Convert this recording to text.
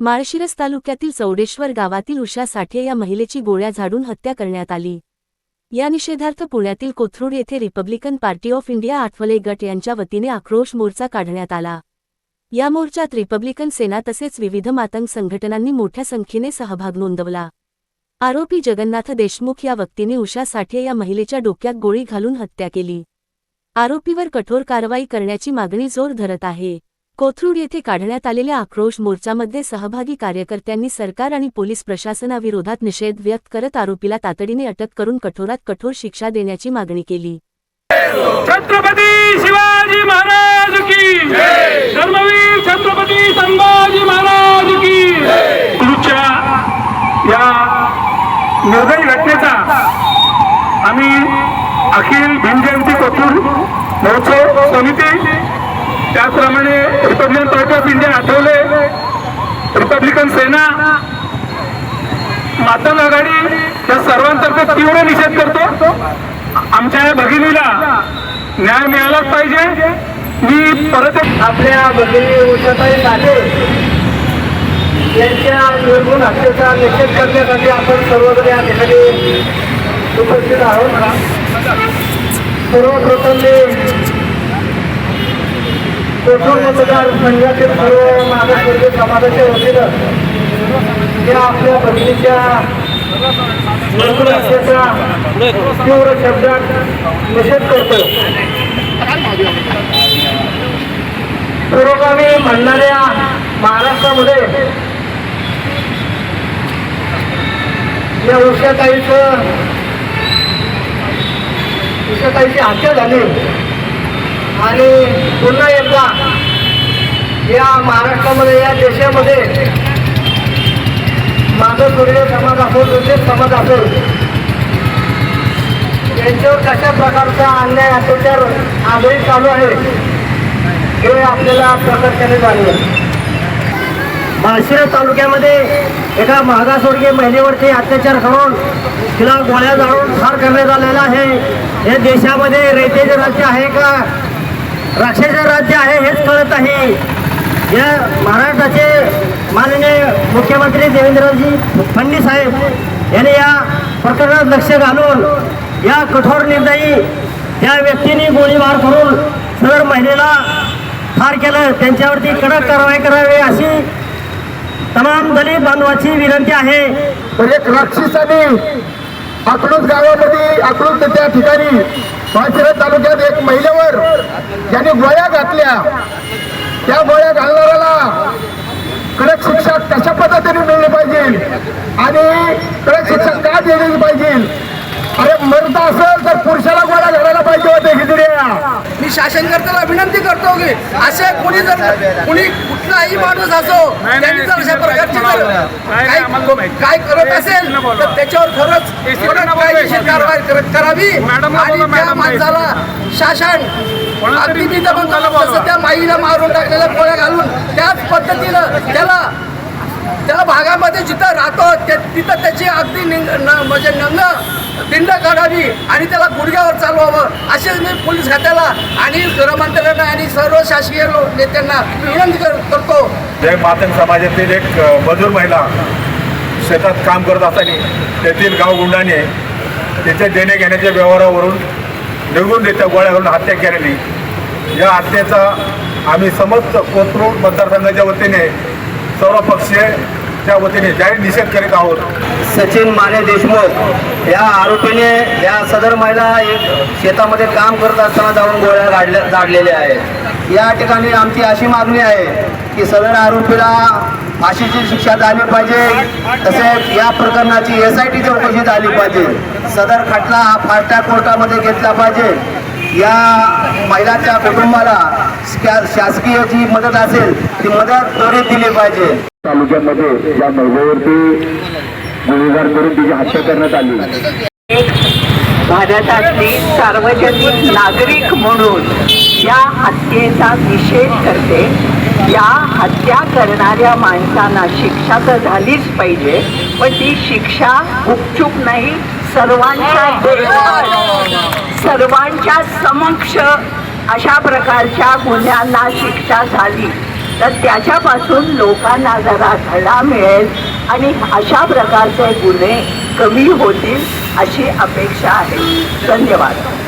माळशिरस तालुक्यातील चौडेश्वर गावातील उषा साठे या महिलेची गोळ्या झाडून हत्या करण्यात आली। या निषेधार्थ पुण्यातील कोथरूड येथे Republican Party of India Athawale गट यांच्या वतीने आक्रोश मोर्चा काढण्यात आला। या मोर्चात रिपब्लिकन सेना तसेच विविध मातंग संघटनांनी मोठ्या संख्येने सहभाग नोंदवला। आरोपी जगन्नाथ देशमुख या व्यक्तीने उषा साठे या महिलेच्या डोक्यात गोळी घालून हत्या केली। आरोपीवर कठोर कारवाई करण्याची मागणी जोर धरत आहे। कोथरूड येथे काढण्यात आलेल्या आक्रोश मोर्चामध्ये सहभागी कार्यकर्त्यांनी सरकार आणि पोलीस प्रशासनाविरोधात निषेध व्यक्त करत आरोपीला तातडीने अटक करून कठोरात कठोर शिक्षा देण्याची मागणी केली। छत्रपती शिवाजी महाराज की जय। धर्मवीर छत्रपती संभाजी महाराज की जय। तुमच्या या निर्दयी घटनेचा आम्ही अखिल भीमजयंती कोथरूड महोत्सव समिती, त्याचप्रमाणे Republican Party of India Athawale, Republican Sena, Matang Aghadi या सर्वांतर्फे तीव्र निषेध करतो। आमच्या या भगिनीला न्याय मिळालाच पाहिजे। मी परत आपल्या भगिनी उषाताई साठे यांच्या निर्गुण हत्येचा निषेध करण्यासाठी आपण सर्वजण या ठिकाणी उपस्थित आहोत। सर्वप्रथम कोथरूड मतदारसंघातील सर्व मागासवर्गीय समाजाच्या वतीनं या आपल्या भगिनीच्या निर्गुण हत्येचा तीव्र शब्दात निषेध करतो। पुरोगामी म्हणणाऱ्या महाराष्ट्रामध्ये या उषाताईची हत्या झाली आणि पुन्हा एकदा या महाराष्ट्रामध्ये, या देशामध्ये मागासवर्गीय समाज असेल, दलित समाज असेल, यांच्यावर कशा प्रकारचा अन्याय अत्याचार आजही चालू आहे हे आपल्याला प्रकर्षाने जाणवेल। माळशिरस तालुक्यामध्ये एका मागासवर्गीय महिलेवरती अत्याचार करून तिला गोळ्या झाडून ठार करण्यात आलेला आहे। हे देशामध्ये रयतेचे राज्य आहे का राक्षसाचे राज्य आहे हेच कळत नाही। या महाराष्ट्राचे माननीय मुख्यमंत्री देवेंद्रजी फडणवीस साहेब यांनी या प्रकरणात लक्ष घालून या कठोर निर्णयी या व्यक्तीने गोळीबार करून सदर महिलेला ठार केलं, त्यांच्यावरती कडक कारवाई करावी अशी तमाम दलित बांधवाची विनंती आहे। एक राक्षसाने अकलूज गावामध्ये, अकलूज त्या ठिकाणी माळशिरस तालुक्यात एक महिलेवर ज्यांनी गोळ्या घातल्या, त्या गोळ्या घालणाऱ्याला कडक शिक्षा कशा पद्धतीने मिळली पाहिजे आणि कडक शिक्षा का दिली पाहिजे। अरे मर्द असेल तर पुरुषाला गोळ्या घालायला पाहिजे होते खिचड्या। मी शासनकर्त्याला विनंती करतो की असे कोणी कुठलाही माणूस असो त्यांनी जर अशा प्रकारची काय करत असेल तर त्याच्यावर खरंच कायदेशीर कारवाई करावी आणि त्या माणसाला शासन अगदी तिथं पण जसं त्या माईला मारून टाकलेल्या गोळ्या घालून त्याच पद्धतीनं त्याला भागामध्ये जिथं राहतो तिथं त्याची अगदी म्हणजे दिंड काढावी आणि त्याला गुडघ्यावर चालवावं असे मी पोलीस खात्याला आणि गृहमंत्र्यांना आणि सर्व शासकीय नेत्यांना विनंती करतो। जय मातंग समाजातील एक मजूर महिला शेतात काम करत असताना तेथील गावगुंडाने तिच्या देणे घेण्याच्या व्यवहारावरून निघून देत्या गोळ्या घालून हत्या केलेली। या हत्येचा आम्ही समस्त कोथरूड मतदारसंघाच्या वतीने सर्व पक्षीयच्या वतीने जाहीर निषेध करीत आहोत। सचिन माने देशमुख या आरोपीने या सदर महिला एक शेतामध्ये काम करत असताना जाऊन गोळ्या झाडलेल्या आहेत। या ठिकाणी आमची अशी मागणी आहे की सदर आरोपीला फाशीची शिक्षा झाली पाहिजे, तसेच या प्रकरणाची SIT चौकशी झाली पाहिजे। सदर खटला हा फास्ट ट्रॅक कोर्टामध्ये घेतला पाहिजे। या महिलाच्या कुटुंबाला शासकीय जी मदत असेल ती मदत त्वरित दिली पाहिजे। तालुक्यामध्ये या महिलेवरती गोळीबार करून तिची हत्या करण्यात आली। भारतातली सार्वजनिक नागरिक म्हणून या हत्येचा निषेध करते। या हत्या करणाऱ्या माणसांना शिक्षा तर झालीच पाहिजे, पण ती शिक्षा गुपचूप नाही, सर्वांच्या समक्ष अशा प्रकारच्या गुन्ह्यांना शिक्षा झाली तर त्याच्यापासून लोकांना जरा धडा मिळेल आणि अशा प्रकारचे गुन्हे कमी होतील अशी अपेक्षा आहे. धन्यवाद.